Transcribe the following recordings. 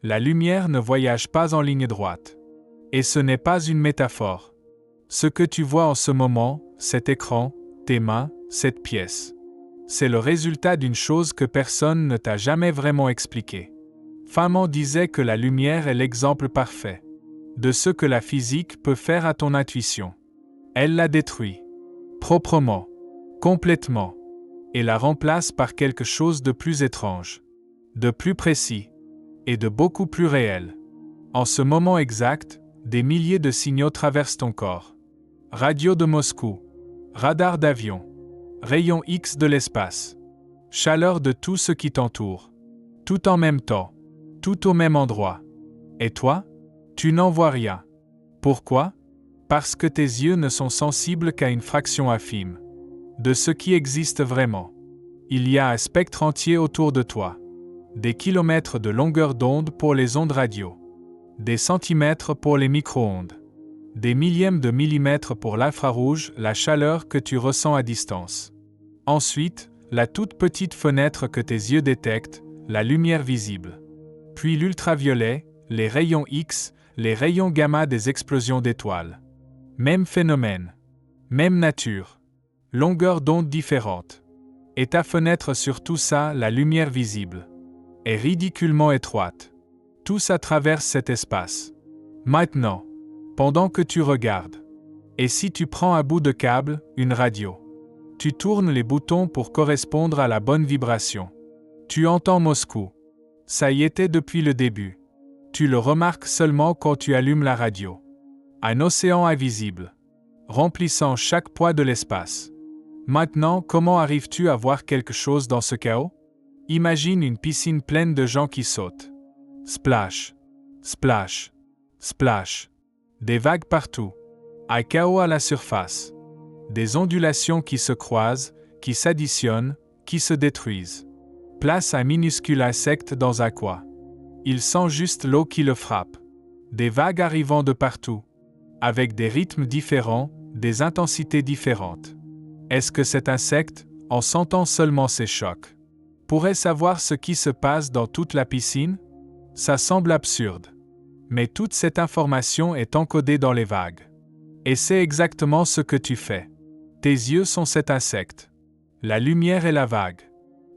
La lumière ne voyage pas en ligne droite. Et ce n'est pas une métaphore. Ce que tu vois en ce moment, cet écran, tes mains, cette pièce. C'est le résultat d'une chose que personne ne t'a jamais vraiment expliquée. Feynman disait que la lumière est l'exemple parfait de ce que la physique peut faire à ton intuition. Elle la détruit, proprement, complètement, et la remplace par quelque chose de plus étrange, de plus précis, et de beaucoup plus réel. En ce moment exact, des milliers de signaux traversent ton corps. Radio de Moscou, radar d'avion, rayon X de l'espace, chaleur de tout ce qui t'entoure, tout en même temps, tout au même endroit. Et toi, tu n'en vois rien. Pourquoi ? Parce que tes yeux ne sont sensibles qu'à une fraction infime de ce qui existe vraiment. Il y a un spectre entier autour de toi. Des kilomètres de longueur d'onde pour les ondes radio. Des centimètres pour les micro-ondes. Des millièmes de millimètres pour l'infrarouge, la chaleur que tu ressens à distance. Ensuite, la toute petite fenêtre que tes yeux détectent, la lumière visible. Puis l'ultraviolet, les rayons X, les rayons gamma des explosions d'étoiles. Même phénomène. Même nature. Longueur d'onde différente. Et ta fenêtre sur tout ça, la lumière visible, est ridiculement étroite. Tout ça traverse cet espace. Maintenant, pendant que tu regardes, et si tu prends un bout de câble, une radio, tu tournes les boutons pour correspondre à la bonne vibration. Tu entends Moscou. Ça y était depuis le début. Tu le remarques seulement quand tu allumes la radio. Un océan invisible, remplissant chaque poids de l'espace. Maintenant, comment arrives-tu à voir quelque chose dans ce chaos ? Imagine une piscine pleine de gens qui sautent. Splash, splash, splash. Des vagues partout. Un chaos à la surface. Des ondulations qui se croisent, qui s'additionnent, qui se détruisent. Place un minuscule insecte dans un coin. Il sent juste l'eau qui le frappe. Des vagues arrivant de partout. Avec des rythmes différents, des intensités différentes. Est-ce que cet insecte, en sentant seulement ces chocs, pourrait savoir ce qui se passe dans toute la piscine ? Ça semble absurde. Mais toute cette information est encodée dans les vagues. Et c'est exactement ce que tu fais. Tes yeux sont cet insecte. La lumière est la vague.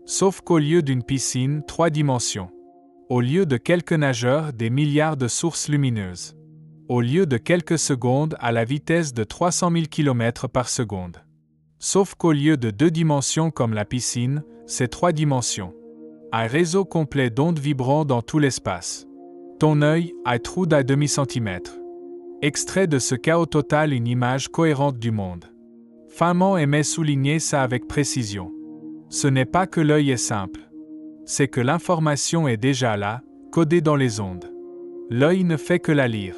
Sauf qu'au lieu d'une piscine, 3 dimensions. Au lieu de quelques nageurs, des milliards de sources lumineuses. Au lieu de quelques secondes à la vitesse de 300 000 km par seconde. Sauf qu'au lieu de 2 dimensions comme la piscine, c'est 3 dimensions. Un réseau complet d'ondes vibrant dans tout l'espace. Ton œil, un trou d'un demi-centimètre. Extrait de ce chaos total une image cohérente du monde. Feynman aimait souligner ça avec précision. Ce n'est pas que l'œil est simple. C'est que l'information est déjà là, codée dans les ondes. L'œil ne fait que la lire.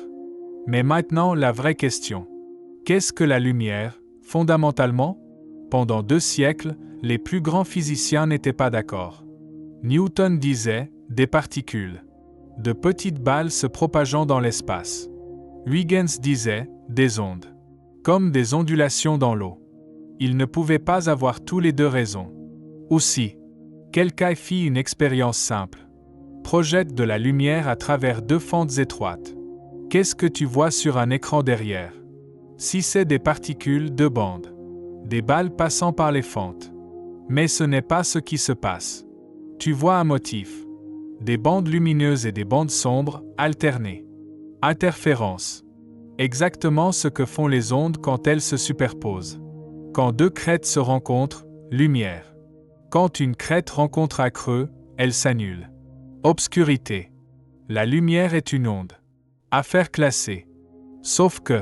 Mais maintenant, la vraie question. Qu'est-ce que la lumière, fondamentalement ? Pendant 2 siècles, les plus grands physiciens n'étaient pas d'accord. Newton disait « des particules », de petites balles se propageant dans l'espace. Huygens disait « des ondes », comme des ondulations dans l'eau. Il ne pouvait pas avoir tous les 2 raisons. Aussi, quelqu'un fit une expérience simple. Projette de la lumière à travers 2 fentes étroites. Qu'est-ce que tu vois sur un écran derrière ? Si c'est des particules, 2 bandes. Des balles passant par les fentes. Mais ce n'est pas ce qui se passe. Tu vois un motif. Des bandes lumineuses et des bandes sombres, alternées. Interférence. Exactement ce que font les ondes quand elles se superposent. Quand 2 crêtes se rencontrent, lumière. Quand une crête rencontre un creux, elle s'annule. Obscurité. La lumière est une onde. Affaire classée. Sauf que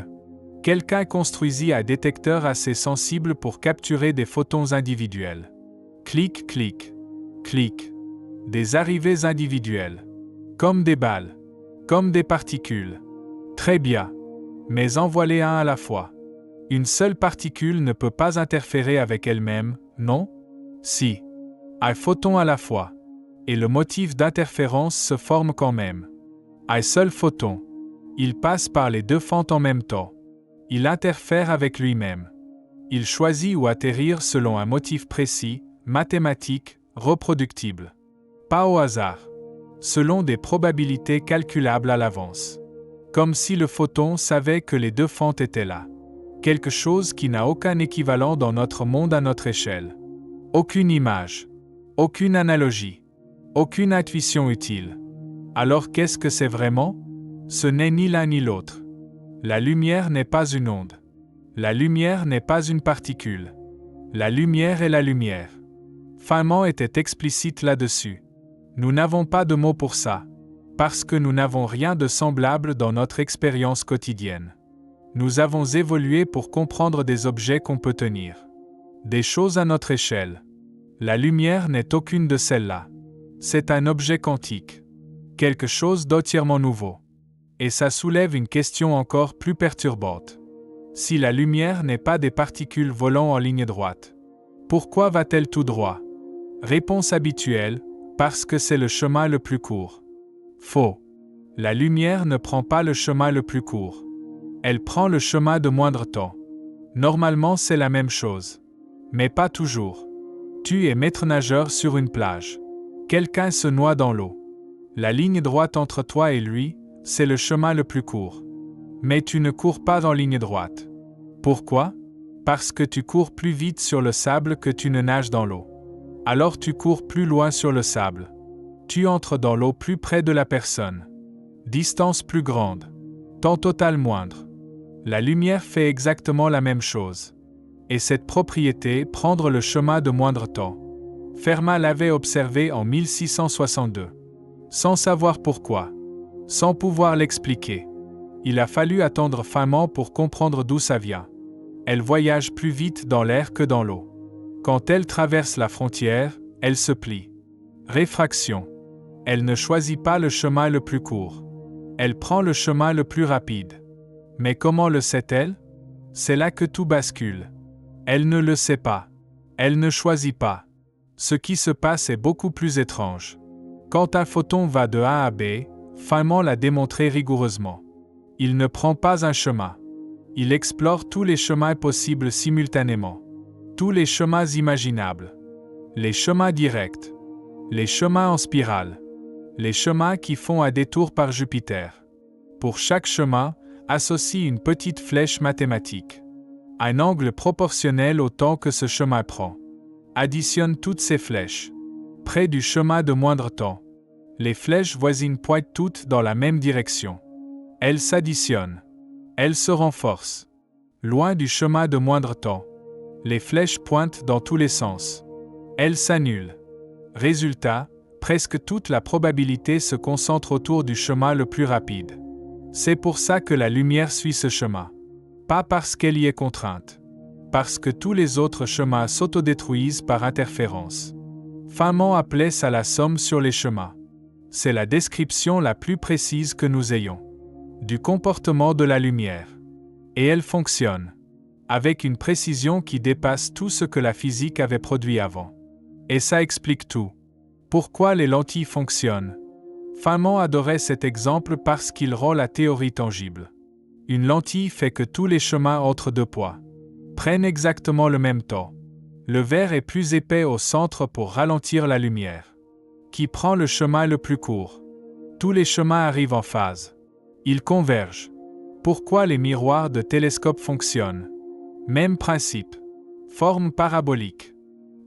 quelqu'un construisit un détecteur assez sensible pour capturer des photons individuels. Clic, clic, clic. Des arrivées individuelles. Comme des balles. Comme des particules. Très bien. Mais envoie-les un à la fois. Une seule particule ne peut pas interférer avec elle-même, non ? Si. Un photon à la fois. Et le motif d'interférence se forme quand même. Un seul photon. Il passe par les 2 fentes en même temps. Il interfère avec lui-même. Il choisit où atterrir selon un motif précis, mathématique, reproductible. Pas au hasard. selon des probabilités calculables à l'avance. Comme si le photon savait que les deux fentes étaient là. Quelque chose qui n'a aucun équivalent dans notre monde à notre échelle. Aucune image, aucune analogie, aucune intuition utile. Alors qu'est-ce que c'est vraiment? Ce n'est ni l'un ni l'autre. La lumière n'est pas une onde. La lumière n'est pas une particule. La lumière est la lumière. Feynman était explicite là-dessus. Nous n'avons pas de mots pour ça, parce que nous n'avons rien de semblable dans notre expérience quotidienne. Nous avons évolué pour comprendre des objets qu'on peut tenir. Des choses à notre échelle. La lumière n'est aucune de celles-là. C'est un objet quantique. Quelque chose d'entièrement nouveau. Et ça soulève une question encore plus perturbante. Si la lumière n'est pas des particules volant en ligne droite, pourquoi va-t-elle tout droit? Réponse habituelle, parce que c'est le chemin le plus court. Faux. La lumière ne prend pas le chemin le plus court. Elle prend le chemin de moindre temps. Normalement, c'est la même chose. Mais pas toujours. Tu es maître nageur sur une plage. Quelqu'un se noie dans l'eau. La ligne droite entre toi et lui, c'est le chemin le plus court. Mais tu ne cours pas en ligne droite. Pourquoi? Parce que tu cours plus vite sur le sable que tu ne nages dans l'eau. Alors tu cours plus loin sur le sable. Tu entres dans l'eau plus près de la personne. Distance plus grande. Temps total moindre. La lumière fait exactement la même chose. Et cette propriété, prendre le chemin de moindre temps. Fermat l'avait observé en 1662. Sans savoir pourquoi. Sans pouvoir l'expliquer. Il a fallu attendre Feynman pour comprendre d'où ça vient. Elle voyage plus vite dans l'air que dans l'eau. Quand elle traverse la frontière, elle se plie. Réfraction. Elle ne choisit pas le chemin le plus court. Elle prend le chemin le plus rapide. Mais comment le sait-elle? C'est là que tout bascule. Elle ne le sait pas. Elle ne choisit pas. Ce qui se passe est beaucoup plus étrange. Quand un photon va de A à B, Feynman l'a démontré rigoureusement. Il ne prend pas un chemin. Il explore tous les chemins possibles simultanément. Tous les chemins imaginables. Les chemins directs. Les chemins en spirale. Les chemins qui font un détour par Jupiter. Pour chaque chemin, associe une petite flèche mathématique. Un angle proportionnel au temps que ce chemin prend. Additionne toutes ces flèches. Près du chemin de moindre temps. Les flèches voisines pointent toutes dans la même direction. Elles s'additionnent. Elles se renforcent. Loin du chemin de moindre temps. Les flèches pointent dans tous les sens. Elles s'annulent. Résultat, presque toute la probabilité se concentre autour du chemin le plus rapide. C'est pour ça que la lumière suit ce chemin. Pas parce qu'elle y est contrainte. Parce que tous les autres chemins s'autodétruisent par interférence. Feynman appelait ça la somme sur les chemins. C'est la description la plus précise que nous ayons. Du comportement de la lumière. Et elle fonctionne. Avec une précision qui dépasse tout ce que la physique avait produit avant. Et ça explique tout. Pourquoi les lentilles fonctionnent? Feynman adorait cet exemple parce qu'il rend la théorie tangible. Une lentille fait que tous les chemins entre deux poids prennent exactement le même temps. Le verre est plus épais au centre pour ralentir la lumière. Qui prend le chemin le plus court? Tous les chemins arrivent en phase. Ils convergent. Pourquoi les miroirs de télescope fonctionnent? Même principe. Forme parabolique.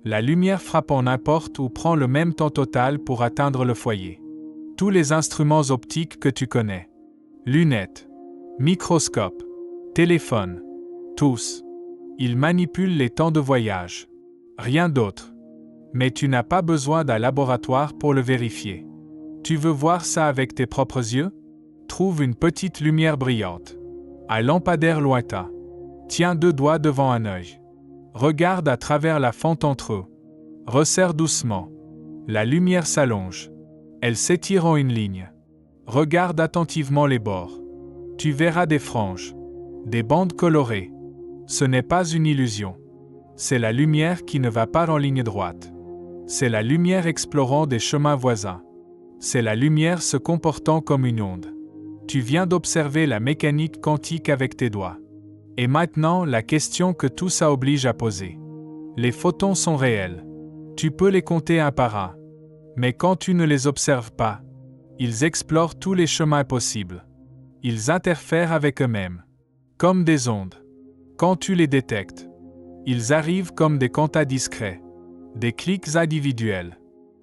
La lumière frappe en n'importe où prend le même temps total pour atteindre le foyer. Tous les instruments optiques que tu connais. Lunettes. Microscope. Téléphone. Tous. Ils manipulent les temps de voyage. Rien d'autre. Mais tu n'as pas besoin d'un laboratoire pour le vérifier. Tu veux voir ça avec tes propres yeux? Trouve une petite lumière brillante. Un lampadaire lointain. Tiens deux doigts devant un œil. Regarde à travers la fente entre eux. Resserre doucement. La lumière s'allonge. Elle s'étire en une ligne. Regarde attentivement les bords. Tu verras des franges. Des bandes colorées. Ce n'est pas une illusion. C'est la lumière qui ne va pas en ligne droite. C'est la lumière explorant des chemins voisins. C'est la lumière se comportant comme une onde. Tu viens d'observer la mécanique quantique avec tes doigts. Et maintenant, la question que tout ça oblige à poser. Les photons sont réels. Tu peux les compter un par un. Mais quand tu ne les observes pas, Ils explorent tous les chemins possibles. Ils interfèrent avec eux-mêmes. Comme des ondes. Quand tu les détectes, ils arrivent comme des quantas discrets. Des clics individuels.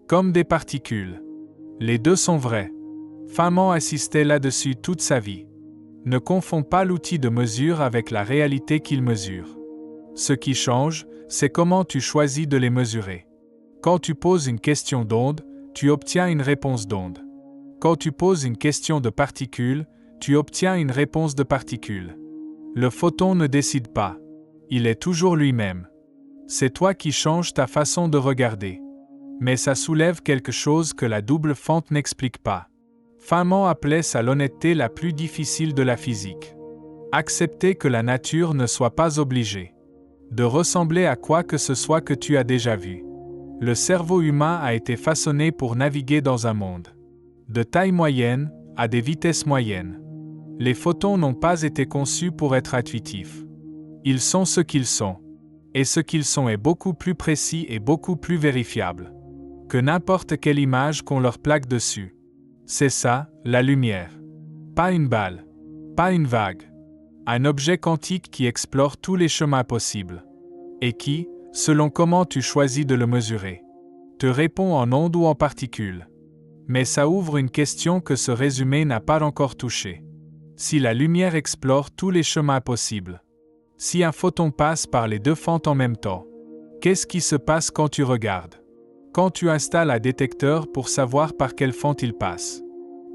Comme des particules. Les deux sont vrais. Feynman assistait là-dessus toute sa vie. Ne confonds pas l'outil de mesure avec la réalité qu'il mesure. Ce qui change, c'est comment tu choisis de les mesurer. Quand tu poses une question d'onde, tu obtiens une réponse d'onde. Quand tu poses une question de particules, tu obtiens une réponse de particules. Le photon ne décide pas. Il est toujours lui-même. C'est toi qui changes ta façon de regarder. Mais ça soulève quelque chose que la double fente n'explique pas. Feynman appelait ça l'honnêteté la plus difficile de la physique. Accepter que la nature ne soit pas obligée de ressembler à quoi que ce soit que tu as déjà vu. Le cerveau humain a été façonné pour naviguer dans un monde de taille moyenne à des vitesses moyennes. Les photons n'ont pas été conçus pour être intuitifs. Ils sont ce qu'ils sont. Et ce qu'ils sont est beaucoup plus précis et beaucoup plus vérifiable que n'importe quelle image qu'on leur plaque dessus. C'est ça, la lumière. Pas une balle. Pas une vague. Un objet quantique qui explore tous les chemins possibles. Et qui, selon comment tu choisis de le mesurer, te répond en ondes ou en particules. Mais ça ouvre une question que ce résumé n'a pas encore touchée. Si la lumière explore tous les chemins possibles, si un photon passe par les deux fentes en même temps, qu'est-ce qui se passe quand tu regardes? Quand tu installes un détecteur pour savoir par quelle fente il passe,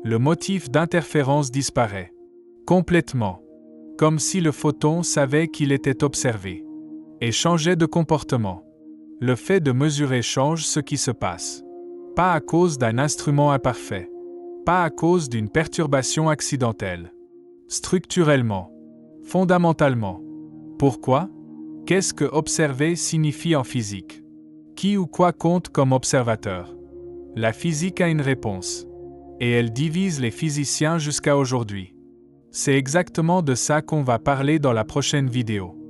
le motif d'interférence disparaît. Complètement. Comme si le photon savait qu'il était observé. Et changeait de comportement. Le fait de mesurer change ce qui se passe. Pas à cause d'un instrument imparfait. Pas à cause d'une perturbation accidentelle. Structurellement. Fondamentalement. Pourquoi? Qu'est-ce que observer signifie en physique? Qui ou quoi compte comme observateur? La physique a une réponse. Et elle divise les physiciens jusqu'à aujourd'hui. C'est exactement de ça qu'on va parler dans la prochaine vidéo.